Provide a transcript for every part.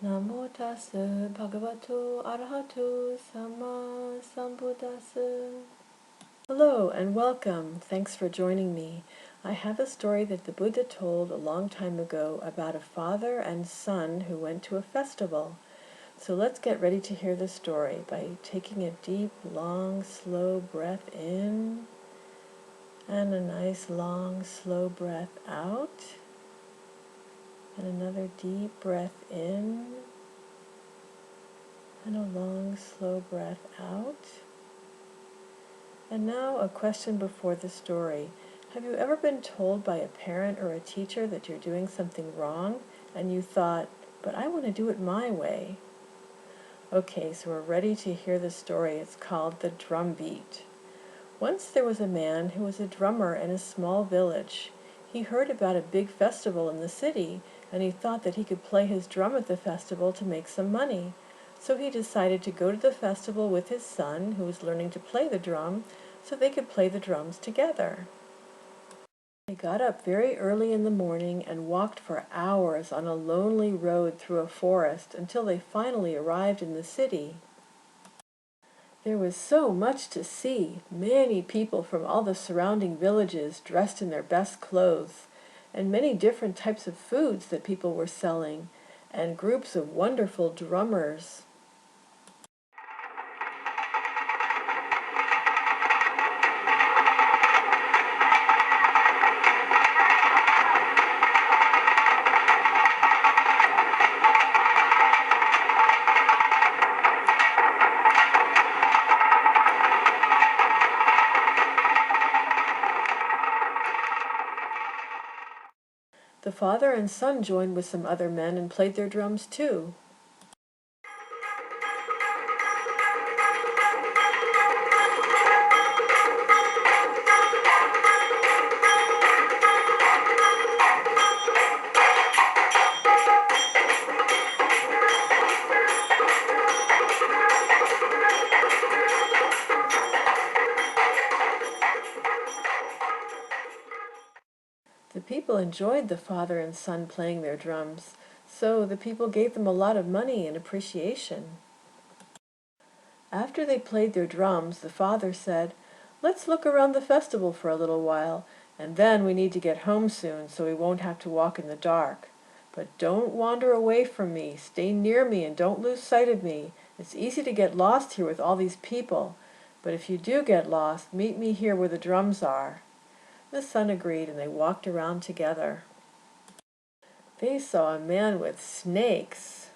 Namo tassa bhagavato arahato sama sambuddhassa. Hello and welcome. Thanks for joining me. I have a story that the Buddha told a long time ago about a father and son who went to a festival. So let's get ready to hear the story by taking a deep, long, slow breath in and a nice, long, slow breath out. And another deep breath in and a long, slow breath out. And now a question before the story. Have you ever been told by a parent or a teacher that you're doing something wrong and you thought, but I want to do it my way? Okay, so we're ready to hear the story. It's called The Drum Beat. Once there was a man who was a drummer in a small village. He heard about a big festival in the city and he thought that he could play his drum at the festival to make some money. So he decided to go to the festival with his son, who was learning to play the drum, so they could play the drums together. They got up very early in the morning and walked for hours on a lonely road through a forest until they finally arrived in the city. There was so much to see, many people from all the surrounding villages dressed in their best clothes, and many different types of foods that people were selling, and groups of wonderful drummers. The father and son joined with some other men and played their drums too. The people enjoyed the father and son playing their drums, so the people gave them a lot of money in appreciation. After they played their drums, the father said, "Let's look around the festival for a little while, and then we need to get home soon so we won't have to walk in the dark. But don't wander away from me, stay near me and don't lose sight of me. It's easy to get lost here with all these people, but if you do get lost, meet me here where the drums are." The son agreed and they walked around together. They saw a man with snakes,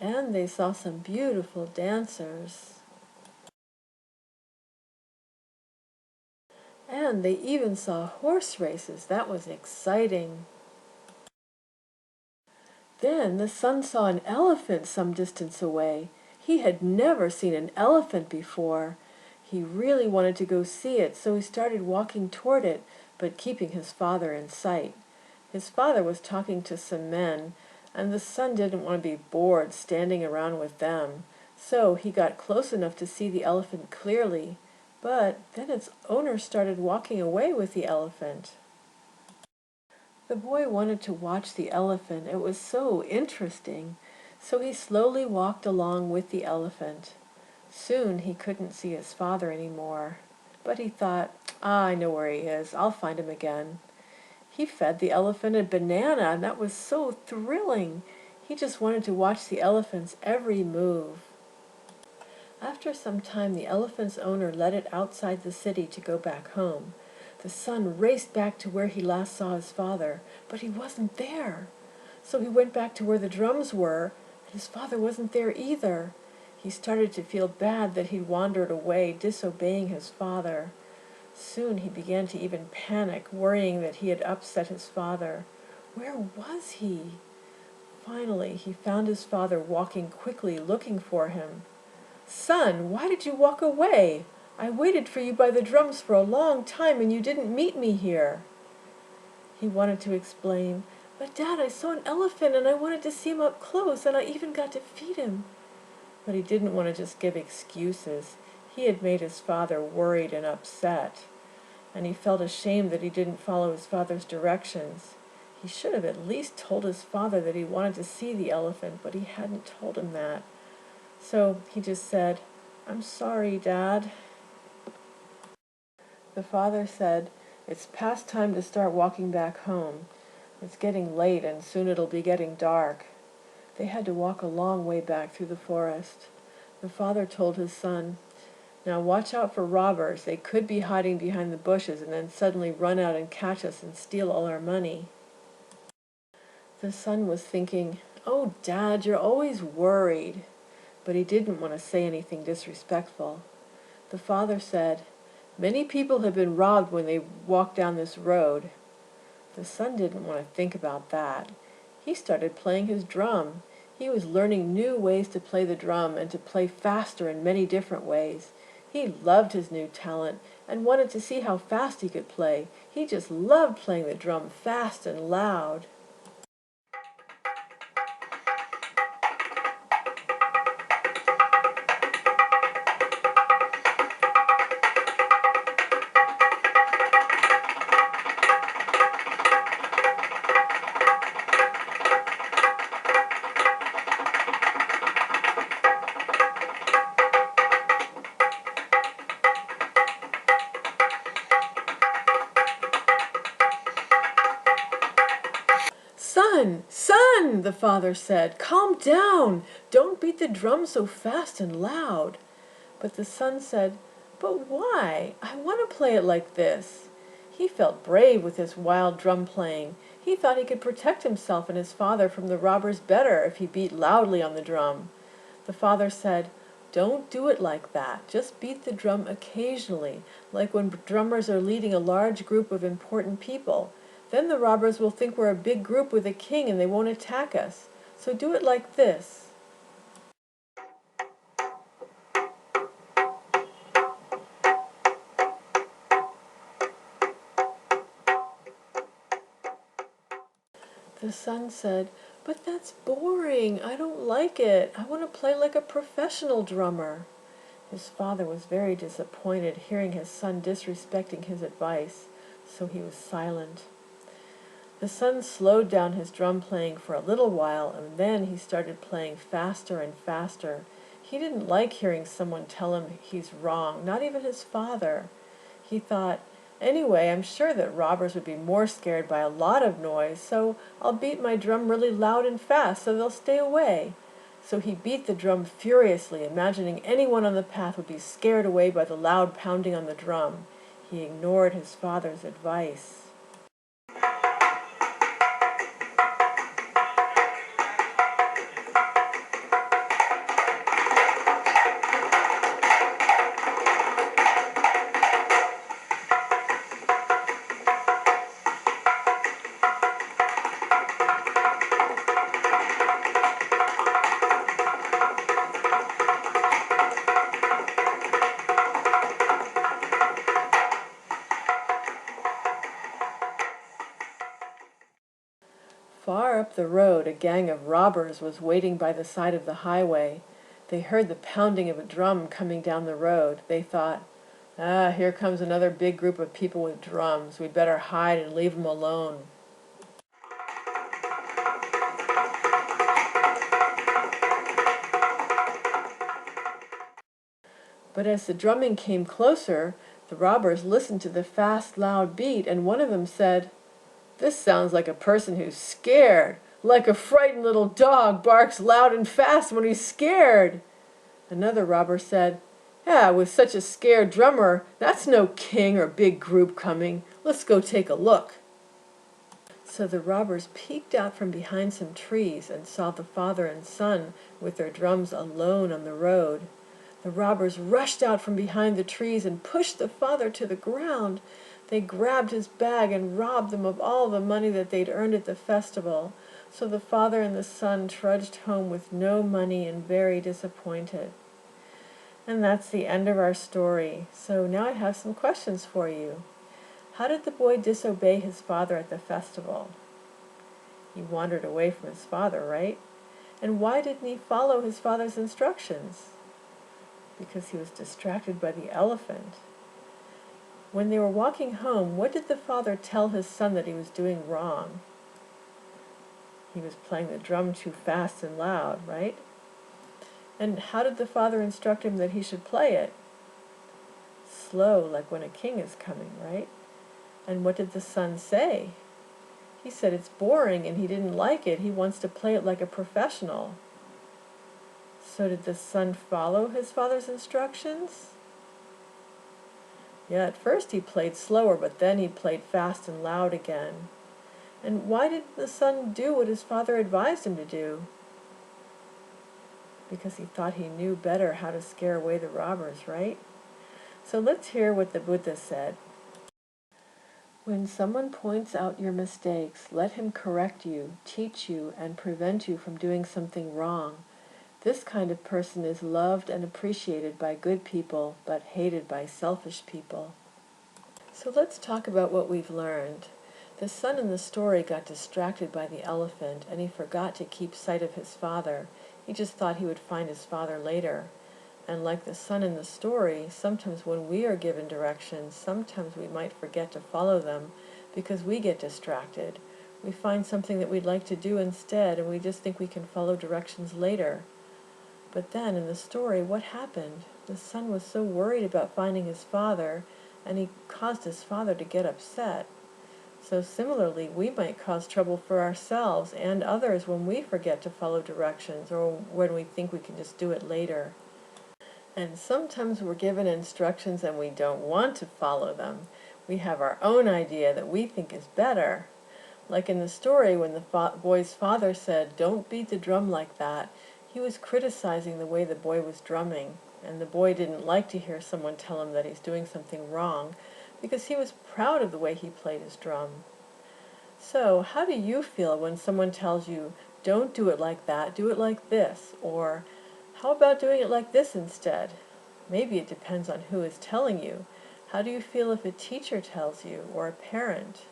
and they saw some beautiful dancers. And they even saw horse races. That was exciting. Then the son saw an elephant some distance away. He had never seen an elephant before. He really wanted to go see it, so he started walking toward it, but keeping his father in sight. His father was talking to some men, and the son didn't want to be bored standing around with them. So he got close enough to see the elephant clearly, but then its owner started walking away with the elephant. The boy wanted to watch the elephant. It was so interesting. So he slowly walked along with the elephant. Soon he couldn't see his father anymore. But he thought, I know where he is. I'll find him again. He fed the elephant a banana, and that was so thrilling. He just wanted to watch the elephant's every move. After some time, the elephant's owner led it outside the city to go back home. The son raced back to where he last saw his father, but he wasn't there. So he went back to where the drums were, and his father wasn't there either. He started to feel bad that he'd wandered away, disobeying his father. Soon he began to even panic, worrying that he had upset his father. Where was he? Finally, he found his father walking quickly, looking for him. "Son, why did you walk away? I waited for you by the drums for a long time and you didn't meet me here." He wanted to explain, "But Dad, I saw an elephant and I wanted to see him up close and I even got to feed him." But he didn't want to just give excuses. He had made his father worried and upset, and he felt ashamed that he didn't follow his father's directions. He should have at least told his father that he wanted to see the elephant, but he hadn't told him that. So he just said, "I'm sorry, Dad." The father said, "It's past time to start walking back home. It's getting late and soon it'll be getting dark." They had to walk a long way back through the forest. The father told his son, "Now watch out for robbers. They could be hiding behind the bushes and then suddenly run out and catch us and steal all our money." The son was thinking, "Oh, Dad, you're always worried." But he didn't want to say anything disrespectful. The father said, "Many people have been robbed when they walked down this road." The son didn't want to think about that. He started playing his drum. He was learning new ways to play the drum and to play faster in many different ways. He loved his new talent and wanted to see how fast he could play. He just loved playing the drum fast and loud. "Son, son," the father said, "calm down. Don't beat the drum so fast and loud." But the son said, "But why? I want to play it like this." He felt brave with his wild drum playing. He thought he could protect himself and his father from the robbers better if he beat loudly on the drum. The father said, "Don't do it like that. Just beat the drum occasionally, like when drummers are leading a large group of important people. Then the robbers will think we're a big group with a king and they won't attack us. So do it like this." The son said, "But that's boring. I don't like it. I want to play like a professional drummer." His father was very disappointed hearing his son disrespecting his advice, so he was silent. The son slowed down his drum playing for a little while, and then he started playing faster and faster. He didn't like hearing someone tell him he's wrong, not even his father. He thought, "Anyway, I'm sure that robbers would be more scared by a lot of noise, so I'll beat my drum really loud and fast so they'll stay away." So he beat the drum furiously, imagining anyone on the path would be scared away by the loud pounding on the drum. He ignored his father's advice. Far up the road, a gang of robbers was waiting by the side of the highway. They heard the pounding of a drum coming down the road. They thought, "Ah, here comes another big group of people with drums. We'd better hide and leave them alone." But as the drumming came closer, the robbers listened to the fast, loud beat, and one of them said, "This sounds like a person who's scared, like a frightened little dog barks loud and fast when he's scared." Another robber said, "Yeah, with such a scared drummer, that's no king or big group coming. Let's go take a look." So the robbers peeked out from behind some trees and saw the father and son with their drums alone on the road. The robbers rushed out from behind the trees and pushed the father to the ground. They grabbed his bag and robbed them of all the money that they'd earned at the festival. So the father and the son trudged home with no money and very disappointed. And that's the end of our story. So now I have some questions for you. How did the boy disobey his father at the festival? He wandered away from his father, right? And why didn't he follow his father's instructions? Because he was distracted by the elephant. When they were walking home, what did the father tell his son that he was doing wrong? He was playing the drum too fast and loud, right? And how did the father instruct him that he should play it? Slow, like when a king is coming, right? And what did the son say? He said it's boring and he didn't like it. He wants to play it like a professional. So did the son follow his father's instructions? Yeah, at first he played slower, but then he played fast and loud again. And why did the son do what his father advised him to do? Because he thought he knew better how to scare away the robbers, right? So let's hear what the Buddha said. When someone points out your mistakes, let him correct you, teach you, and prevent you from doing something wrong. This kind of person is loved and appreciated by good people, but hated by selfish people. So let's talk about what we've learned. The son in the story got distracted by the elephant, and he forgot to keep sight of his father. He just thought he would find his father later. And like the son in the story, sometimes when we are given directions, sometimes we might forget to follow them because we get distracted. We find something that we'd like to do instead, and we just think we can follow directions later. But then in the story, what happened? The son was so worried about finding his father, and he caused his father to get upset. So similarly, we might cause trouble for ourselves and others when we forget to follow directions or when we think we can just do it later. And sometimes we're given instructions and we don't want to follow them. We have our own idea that we think is better. Like in the story when the boy's father said, "Don't beat the drum like that," he was criticizing the way the boy was drumming. And the boy didn't like to hear someone tell him that he's doing something wrong because he was proud of the way he played his drum. So how do you feel when someone tells you, "Don't do it like that, do it like this," or "How about doing it like this instead?" Maybe it depends on who is telling you. How do you feel if a teacher tells you, or a parent?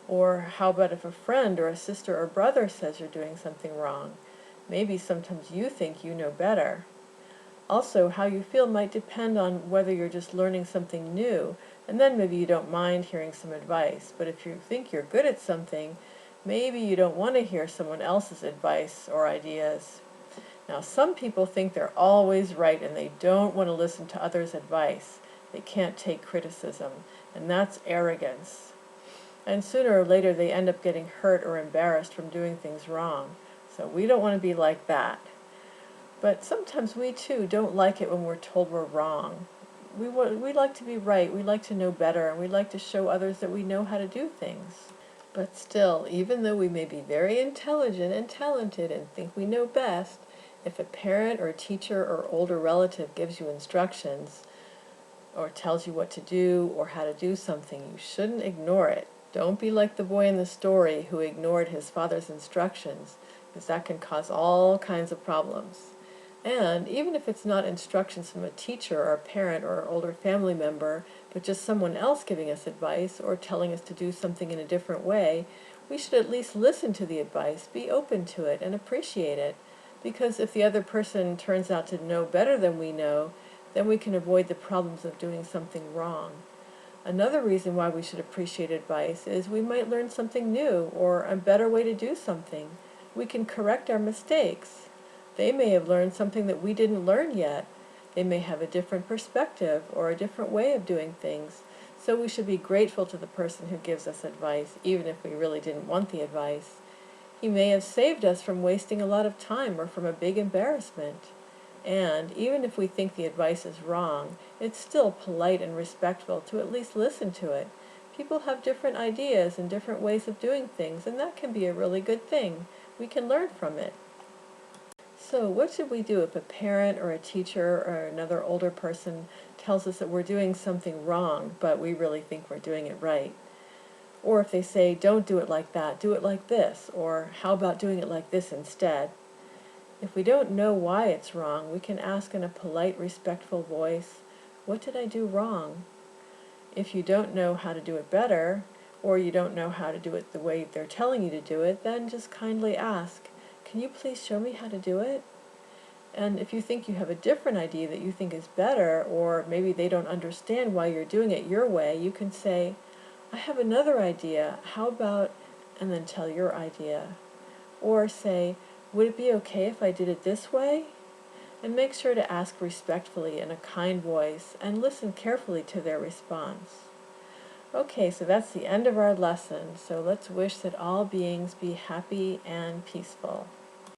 Or how about if a friend or a sister or brother says you're doing something wrong? Maybe sometimes you think you know better. Also, how you feel might depend on whether you're just learning something new, and then maybe you don't mind hearing some advice. But if you think you're good at something, maybe you don't want to hear someone else's advice or ideas. Now, some people think they're always right and they don't want to listen to others' advice. They can't take criticism, and that's arrogance. And sooner or later they end up getting hurt or embarrassed from doing things wrong. So we don't want to be like that. But sometimes we too don't like it when we're told we're wrong. We like to be right, we like to know better, and we like to show others that we know how to do things. But still, even though we may be very intelligent and talented and think we know best, if a parent or a teacher or older relative gives you instructions or tells you what to do or how to do something, you shouldn't ignore it. Don't be like the boy in the story who ignored his father's instructions, because that can cause all kinds of problems. And even if it's not instructions from a teacher or a parent or an older family member, but just someone else giving us advice or telling us to do something in a different way, we should at least listen to the advice, be open to it, and appreciate it. Because if the other person turns out to know better than we know, then we can avoid the problems of doing something wrong. Another reason why we should appreciate advice is we might learn something new or a better way to do something. We can correct our mistakes. They may have learned something that we didn't learn yet. They may have a different perspective or a different way of doing things. So we should be grateful to the person who gives us advice, even if we really didn't want the advice. He may have saved us from wasting a lot of time or from a big embarrassment. And even if we think the advice is wrong, it's still polite and respectful to at least listen to it. People have different ideas and different ways of doing things, and that can be a really good thing. We can learn from it. So what should we do if a parent or a teacher or another older person tells us that we're doing something wrong, but we really think we're doing it right? Or if they say, "Don't do it like that, do it like this," or "How about doing it like this instead?" If we don't know why it's wrong, we can ask in a polite, respectful voice, "What did I do wrong?" If you don't know how to do it better, or you don't know how to do it the way they're telling you to do it, then just kindly ask, "Can you please show me how to do it?" And if you think you have a different idea that you think is better, or maybe they don't understand why you're doing it your way, you can say, "I have another idea. How about," and then tell your idea. Or say, would it be okay if I did it this way? And make sure to ask respectfully in a kind voice and listen carefully to their response. Okay, so that's the end of our lesson. So let's wish that all beings be happy and peaceful.